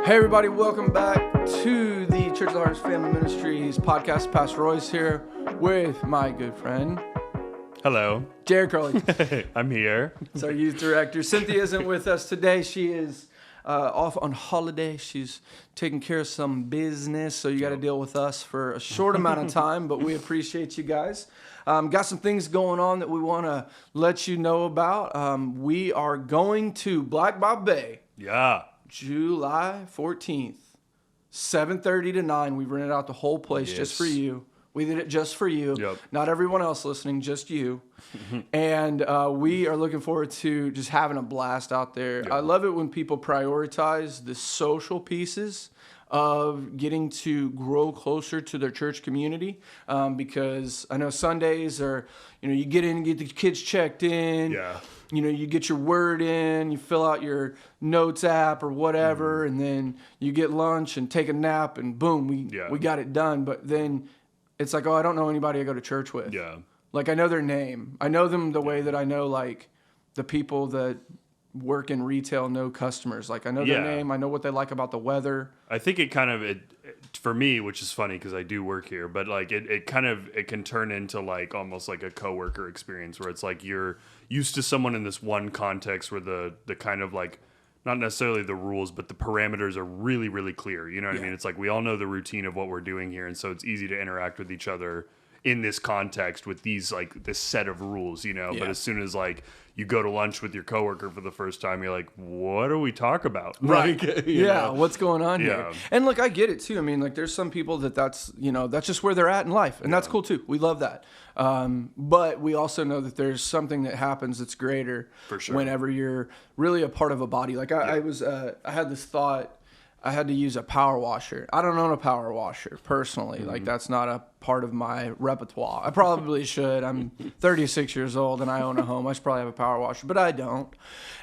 Hey everybody, welcome back to the Church of the Harvest Family Ministries podcast. Pastor Roy's here with my good friend. Hello. Jared Crowley. I'm here. It's our youth director. Cynthia isn't with us today. She is off on holiday. She's taking care of some business, so you got to deal with us for a short amount of time, but we appreciate you guys. Got some things going on that we want to let you know about. We are going to Black Bob Bay. Yeah. July 14th, 7:30 to 9. We rented out the whole place just for you. We did it just for you. Yep. Not everyone else listening, just you. And we are looking forward to just having a blast out there. Yep. I love it when people prioritize the social pieces of getting to grow closer to their church community, because I know Sundays are, you get in and get the kids checked in. Yeah. You get your word in, you fill out your notes app or whatever, and then you get lunch and take a nap, and boom, we got it done. But then it's like, oh, I don't know anybody I go to church with. Yeah. Like, I know their name. I know them the way that I know, like, the people that work in retail know customers. Like, I know their name. I know what they like about the weather. I think it kind of, for me, which is funny because I do work here, but like it can turn into like almost like a coworker experience where it's like you're used to someone in this one context where the kind of like, not necessarily the rules, but the parameters are really, really clear. You know what I mean? It's like we all know the routine of what we're doing here, and so it's easy to interact with each other in this context with these like this set of rules, But as soon as like you go to lunch with your coworker for the first time, you're like, what do we talk about? Right. Like, what's going on here? And look, I get it too. I mean, like there's some people that's just where they're at in life, and that's cool too. We love that. But we also know that there's something that happens that's greater for sure whenever you're really a part of a body. Like I had this thought. I had to use a power washer. I don't own a power washer personally. Like that's not a part of my repertoire. I probably should. I'm 36 years old and I own a home. I should probably have a power washer, but I don't.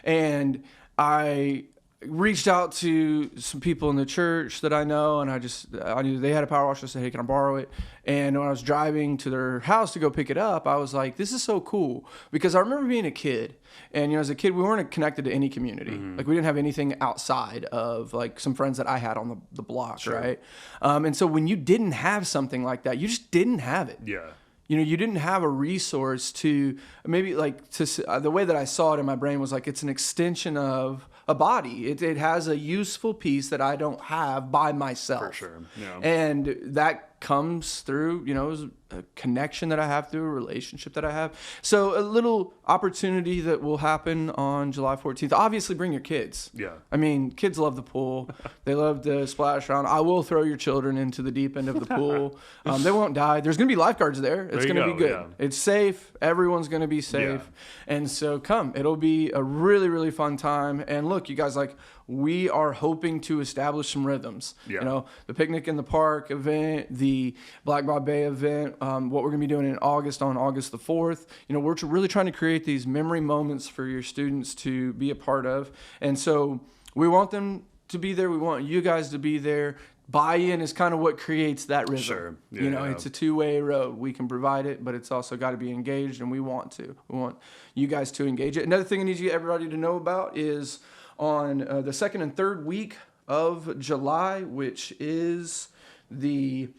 And I reached out to some people in the church that I know, and I knew they had a power washer. I said, hey, can I borrow it? And when I was driving to their house to go pick it up, I was like, this is so cool. Because I remember being a kid, and as a kid, we weren't connected to any community. Like we didn't have anything outside of like some friends that I had on the block, right? And so when you didn't have something like that, you just didn't have it. Yeah. You didn't have a resource to maybe like the way that I saw it in my brain was like it's an extension of a body. It has a useful piece that I don't have by myself. For sure. Yeah. And that comes through, a connection that I have through a relationship that I have. So a little opportunity that will happen on July 14th. Obviously bring your kids. Yeah. I mean, kids love the pool. They love to splash around. I will throw your children into the deep end of the pool. They won't die. There's going to be lifeguards there. It's going to be good. Yeah. It's safe. Everyone's going to be safe. Yeah. And so come. It'll be a really, really fun time. And look, you guys, like, we are hoping to establish some rhythms. Yeah. The Picnic in the Park event, the Black Bob Bay event, what we're going to be doing in August on August the 4th. We're really trying to create these memory moments for your students to be a part of. And so we want them to be there. We want you guys to be there. Buy-in is kind of what creates that rhythm. Sure. It's a two-way road. We can provide it, but it's also got to be engaged, and we want to. We want you guys to engage it. Another thing I need everybody to know about is on the second and third week of July, which is the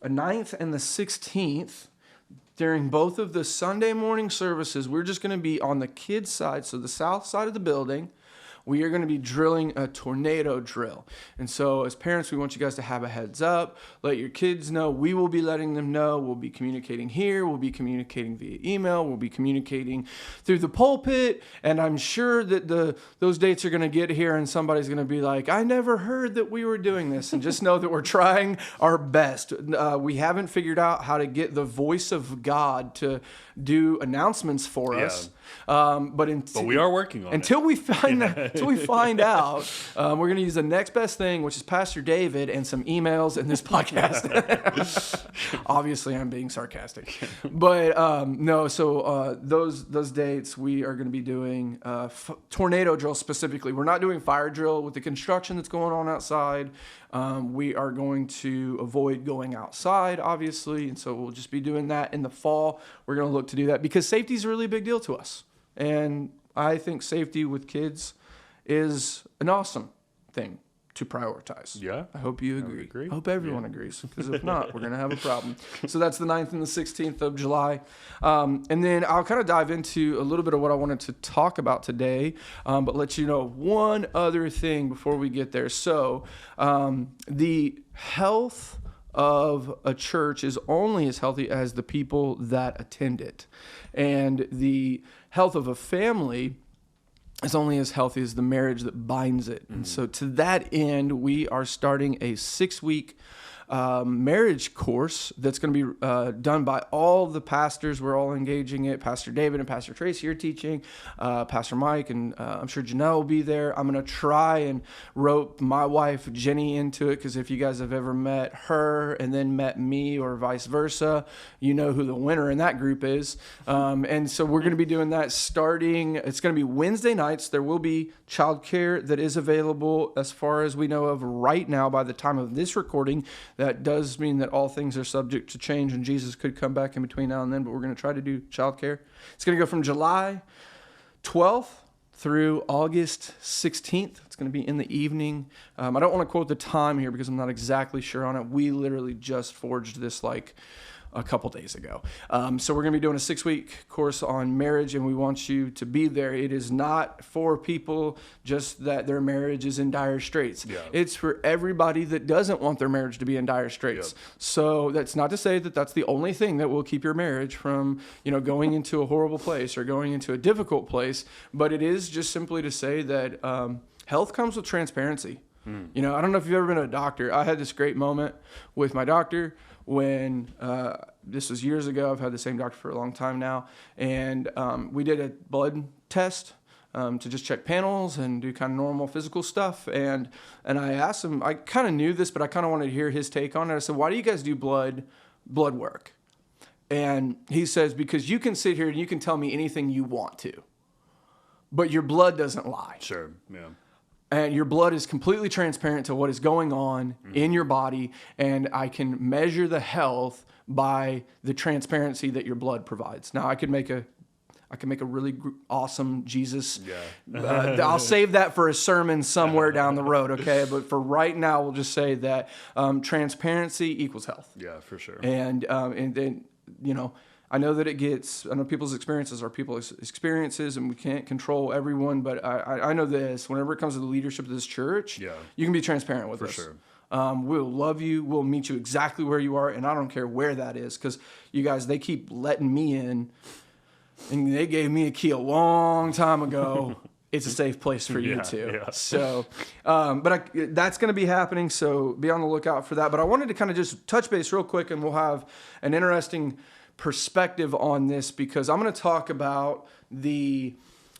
9th and the 16th, during both of the Sunday morning services, we're just going to be on the kids' side, so the south side of the building. We are going to be drilling a tornado drill. And so as parents, we want you guys to have a heads up. Let your kids know. We will be letting them know. We'll be communicating here. We'll be communicating via email. We'll be communicating through the pulpit. And I'm sure that those dates are going to get here and somebody's going to be like, I never heard that we were doing this. And just know that we're trying our best. We haven't figured out how to get the voice of God to do announcements for us. But we are working on until we find that. Until we find out, we're going to use the next best thing, which is Pastor David and some emails in this podcast. Obviously, I'm being sarcastic. But no, so those dates, we are going to be doing tornado drill specifically. We're not doing fire drill with the construction that's going on outside. We are going to avoid going outside, obviously, and so we'll just be doing that in the fall. We're going to look to do that because safety is a really big deal to us. And I think safety with kids is an awesome thing to prioritize. Yeah. I hope you agree. I hope everyone agrees, because if not, we're going to have a problem. So that's the 9th and the 16th of July. And then I'll kind of dive into a little bit of what I wanted to talk about today, but let you know one other thing before we get there. So the health of a church is only as healthy as the people that attend it. And the health of a family is only as healthy as the marriage that binds it. And so to that end, we are starting a 6-week marriage course that's going to be done by all the pastors. We're all engaging it. Pastor David and Pastor Tracy are teaching. Pastor Mike and I'm sure Janelle will be there. I'm going to try and rope my wife Jenny into it, because if you guys have ever met her and then met me or vice versa, you know who the winner in that group is. And so we're going to be doing that starting. It's going to be Wednesday nights. There will be childcare that is available as far as we know of right now by the time of this recording. That does mean that all things are subject to change, and Jesus could come back in between now and then, but we're going to try to do childcare. It's going to go from July 12th through August 16th. It's going to be in the evening. I don't want to quote the time here because I'm not exactly sure on it. We literally just forged this like a couple days ago. So we're going to be doing a 6-week course on marriage, and we want you to be there. It is not for people just that their marriage is in dire straits. Yeah. It's for everybody that doesn't want their marriage to be in dire straits. Yep. So that's not to say that that's the only thing that will keep your marriage from, going into a horrible place or going into a difficult place, but it is just simply to say that health comes with transparency. I don't know if you've ever been to a doctor. I had this great moment with my doctor when this was years ago. I've had the same doctor for a long time now, and we did a blood test to just check panels and do kind of normal physical stuff. And I asked him, I kind of knew this, but I kind of wanted to hear his take on it. I said, "Why do you guys do blood work?" And he says, "Because you can sit here and you can tell me anything you want to, but your blood doesn't lie." Sure, yeah. And your blood is completely transparent to what is going on in your body, and I can measure the health by the transparency that your blood provides. Now, I could make a really awesome Jesus. Yeah. I'll save that for a sermon somewhere down the road, okay? But for right now, we'll just say that transparency equals health. Yeah, for sure. And then I know that I know people's experiences are people's experiences, and we can't control everyone, but I know this, whenever it comes to the leadership of this church, you can be transparent with us. For sure. We'll love you. We'll meet you exactly where you are, and I don't care where that is, because you guys, they keep letting me in, and they gave me a key a long time ago. It's a safe place for you too. Yeah. So, but that's going to be happening, so be on the lookout for that. But I wanted to kind of just touch base real quick, and we'll have an interesting perspective on this, because I'm going to talk about the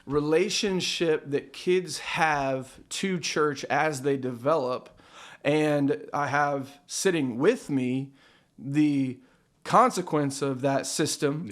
relationship that kids have to church as they develop, and I have sitting with me the consequence of that system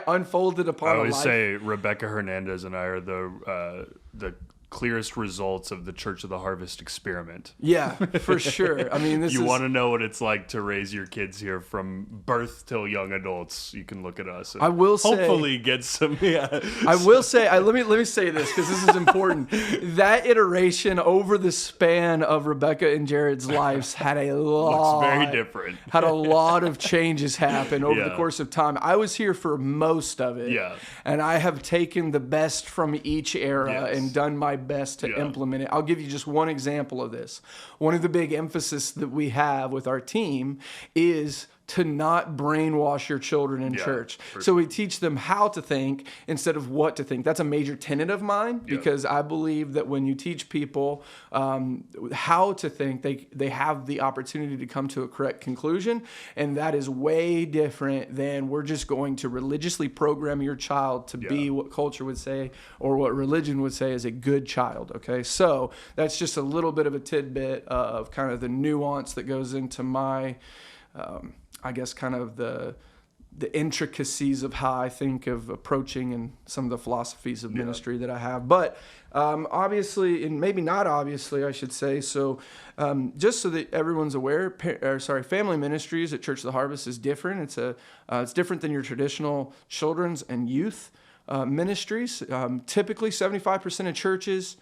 unfolded upon I always life. say Rebecca Hernandez and I are the clearest results of the Church of the Harvest experiment. Yeah, for sure. I mean, you want to know what it's like to raise your kids here from birth till young adults, you can look at us. And I will say, hopefully get some. Yeah. I will say. Let me say this, because this is important. That iteration over the span of Rebecca and Jared's lives had a lot. Looks very different. Had a lot of changes happen over the course of time. I was here for most of it. Yeah. And I have taken the best from each era and done my best to implement it. I'll give you just one example of this. One of the big emphasis that we have with our team is to not brainwash your children in church. So we teach them how to think instead of what to think. That's a major tenet of mine, because I believe that when you teach people how to think, they have the opportunity to come to a correct conclusion. And that is way different than we're just going to religiously program your child to be what culture would say or what religion would say is a good child. Okay, so that's just a little bit of a tidbit of kind of the nuance that goes into my I guess kind of the intricacies of how I think of approaching and some of the philosophies of ministry that I have. But obviously, and maybe not obviously, I should say, so just so that everyone's aware, family ministries at Church of the Harvest is different. It's different than your traditional children's and youth ministries. Typically, 75% of churches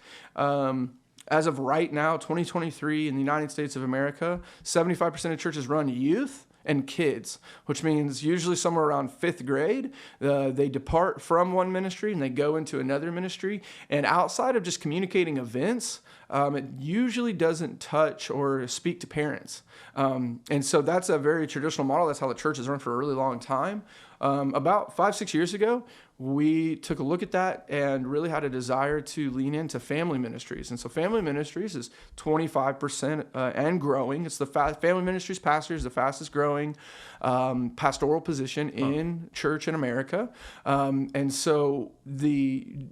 as of right now, 2023 in the United States of America, 75% of churches run youth and kids, which means usually somewhere around 5th grade, they depart from one ministry and they go into another ministry. And outside of just communicating events, it usually doesn't touch or speak to parents. And so that's a very traditional model. That's how the church has run for a really long time. About 5-6 years ago, we took a look at that and really had a desire to lean into family ministries. And so family ministries is 25% and growing. It's the family ministries pastor is the fastest growing pastoral position in church in America. And so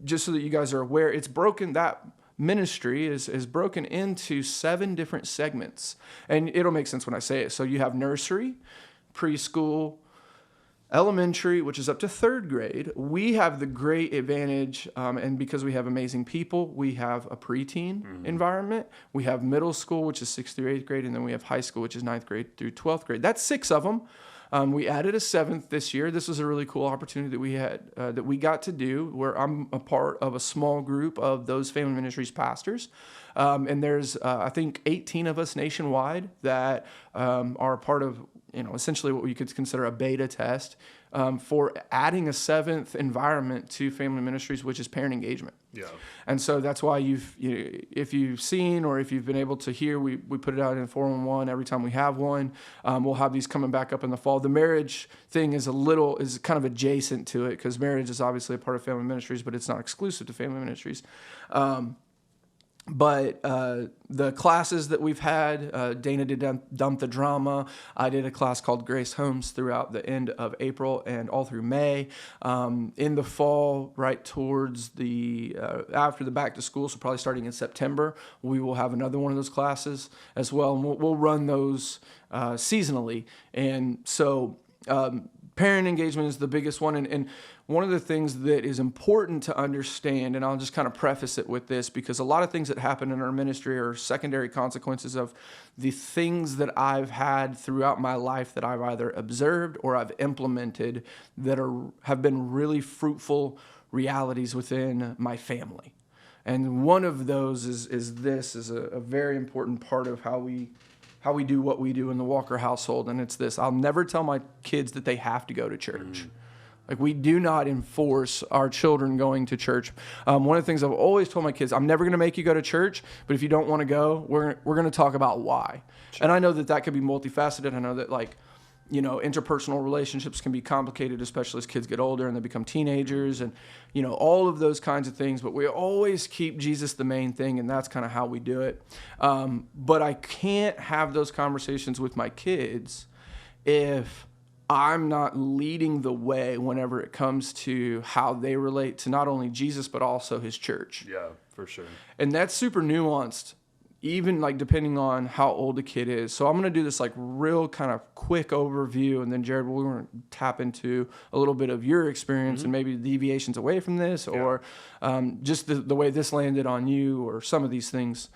just so that you guys are aware, it's broken, that ministry is broken into 7 different segments. And it'll make sense when I say it. So you have nursery, preschool, elementary, which is up to 3rd grade. We have the great advantage, and because we have amazing people, we have a preteen environment. We have middle school, which is 6th through 8th grade, and then we have high school, which is 9th grade through 12th grade. That's 6 of them. We added a 7th this year. This was a really cool opportunity that we had, that we got to do, where I'm a part of a small group of those family ministries pastors. And there's, I think, 18 of us nationwide that are a part of, essentially what you could consider a beta test for adding a 7th environment to family ministries, which is parent engagement. Yeah. And so that's why if you've seen or if you've been able to hear, we put it out in 411 every time we have one. We'll have these coming back up in the fall. The marriage thing is kind of adjacent to it, because marriage is obviously a part of family ministries, but it's not exclusive to family ministries. But the classes that we've had, Dana did Dump the Drama. I did a class called Grace Homes throughout the end of April and all through May. In the fall, right towards after the back to school, so probably starting in September, we will have another one of those classes as well. And we'll run those seasonally. And so parent engagement is the biggest one. And one of the things that is important to understand, and I'll just kind of preface it with this, because a lot of things that happen in our ministry are secondary consequences of the things that I've had throughout my life that I've either observed or I've implemented that have been really fruitful realities within my family. And one of those is a very important part of how we do what we do in the Walker household, and it's this: I'll never tell my kids that they have to go to church. Like, we do not enforce our children going to church. One of the things I've always told my kids, I'm never going to make you go to church, but if you don't want to go, we're going to talk about why. Sure. And I know that could be multifaceted. I know that, interpersonal relationships can be complicated, especially as kids get older and they become teenagers, and, all of those kinds of things. But we always keep Jesus the main thing, and that's kind of how we do it. But I can't have those conversations with my kids if I'm not leading the way whenever it comes to how they relate to not only Jesus, but also his church. Yeah, for sure. And that's super nuanced, even depending on how old the kid is. So I'm going to do this real kind of quick overview, and then Jared, we're going to tap into a little bit of your experience and maybe deviations away from this, or just the way this landed on you, or some of these things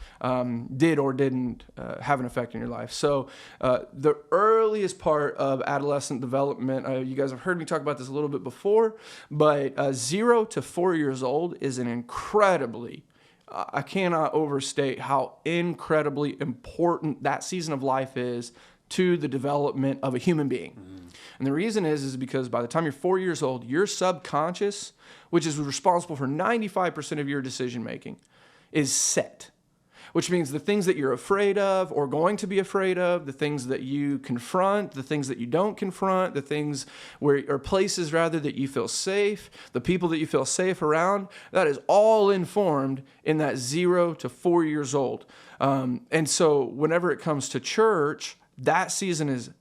did or didn't have an effect in your life. So the earliest part of adolescent development, you guys have heard me talk about this a little bit before, but 0 to 4 years old is an incredibly I cannot overstate how incredibly important that season of life is to the development of a human being. And the reason is because by the time you're 4 years old, your subconscious, which is responsible for 95% of your decision making, is set. Which means the things that you're afraid of or going to be afraid of, the things that you confront, the things that you don't confront, the things or places rather that you feel safe, the people that you feel safe around, that is all informed in that 0 to 4 years old. And so whenever it comes to church, that season is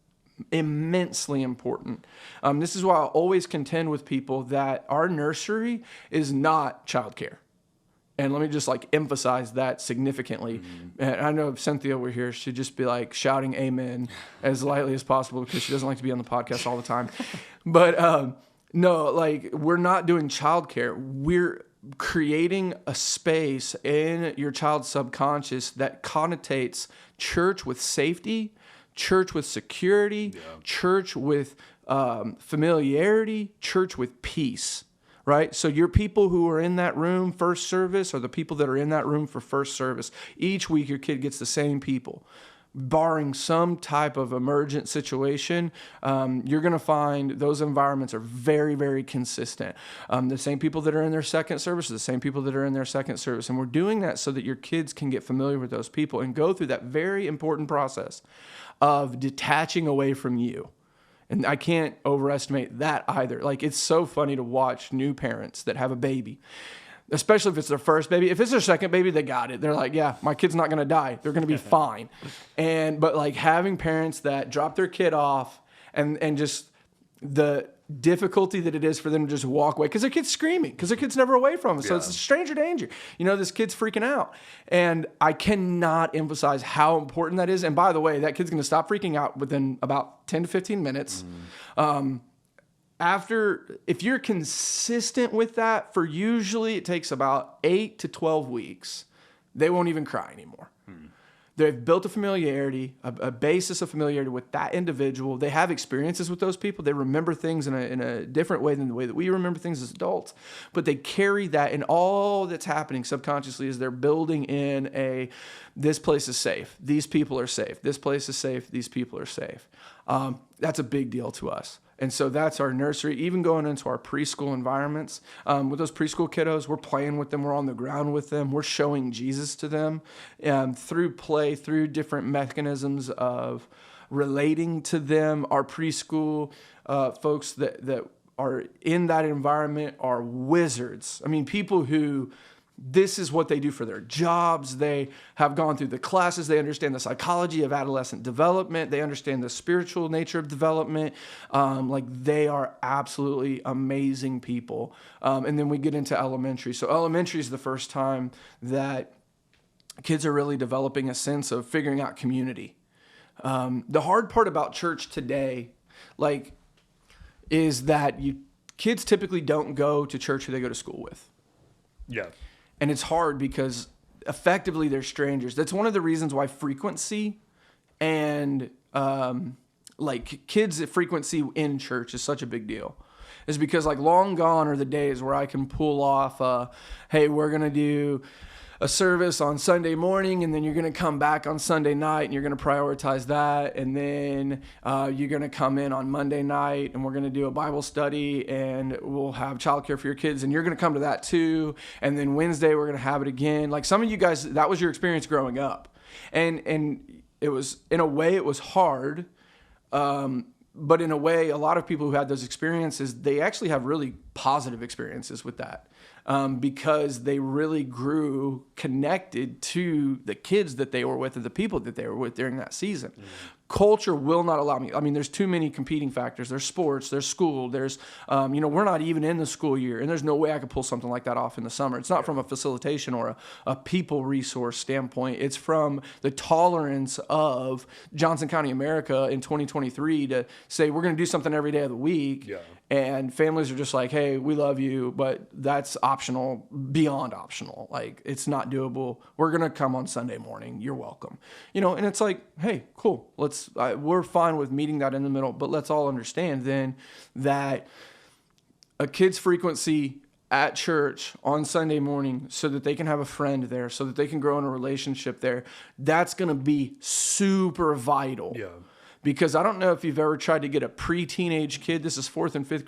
immensely important. This is why I always contend with people that our nursery is not childcare. And let me just emphasize that significantly. And I know if Cynthia were here, she'd just be shouting amen as lightly as possible, because she doesn't like to be on the podcast all the time. But no, we're not doing childcare. We're creating a space in your child's subconscious that connotates church with safety, church with security, church with familiarity, church with peace. right? So your people who are in that room first service are the people that are in that room for first service. Each week your kid gets the same people. Barring some type of emergent situation, you're going to find those environments are very, very consistent. The same people that are in their second service are the same people that are in their second service. And we're doing that so that your kids can get familiar with those people and go through that very important process of detaching away from you. And I can't overestimate that either. Like, it's so funny to watch new parents that have a baby, especially if it's their first baby. If it's their second baby, they got it. They're like, yeah, my kid's not going to die. They're going to be fine. But like having parents that drop their kid off and just the difficulty that it is for them to just walk away because their kid's screaming, because their kid's never away from them. So it's a stranger danger. This kid's freaking out. And I cannot emphasize how important that is. And by the way, that kid's going to stop freaking out within about 10 to 15 minutes. If you're consistent with that for usually it takes about 8 to 12 weeks, they won't even cry anymore. They've built a familiarity, a basis of familiarity with that individual. They have experiences with those people. They remember things in a different way than the way that we remember things as adults. But they carry that, and all that's happening subconsciously is they're building in this place is safe. These people are safe. This place is safe. These people are safe. That's a big deal to us. And so that's our nursery, even going into our preschool environments. With those preschool kiddos, we're playing with them. We're on the ground with them. We're showing Jesus to them through play, through different mechanisms of relating to them. Our preschool folks that are in that environment are wizards. I mean, people who... this is what they do for their jobs. They have gone through the classes. They understand the psychology of adolescent development. They understand the spiritual nature of development. They are absolutely amazing people. And then we get into elementary. So elementary is the first time that kids are really developing a sense of figuring out community. The hard part about church today, is that kids typically don't go to church who they go to school with. Yeah. And it's hard because effectively they're strangers. That's one of the reasons why frequency and kids' frequency in church is such a big deal. Is because long gone are the days where I can pull off, hey, we're going to do a service on Sunday morning, and then you're going to come back on Sunday night, and you're going to prioritize that, and then you're going to come in on Monday night, and we're going to do a Bible study, and we'll have childcare for your kids, and you're going to come to that too, and then Wednesday we're going to have it again. Like some of you guys, that was your experience growing up, and it was, in a way, it was hard, but in a way, a lot of people who had those experiences, they actually have really positive experiences with that. Because they really grew connected to the kids that they were with and the people that they were with during that season. Culture will not allow me. I mean, there's too many competing factors. There's sports, there's school, there's, we're not even in the school year, and there's no way I could pull something like that off in the summer. It's not from a facilitation or a people resource standpoint. It's from the tolerance of Johnson County, America in 2023 to say we're going to do something every day of the week. Yeah. And families are just like, hey, we love you, but that's optional, beyond optional. Like, it's not doable. We're going to come on Sunday morning. You're welcome. And it's like, hey, cool. We're fine with meeting that in the middle, but let's all understand then that a kid's frequency at church on Sunday morning so that they can have a friend there, so that they can grow in a relationship there, that's going to be super vital. Yeah. Because I don't know if you've ever tried to get a pre-teenage kid, this is 4th and 5th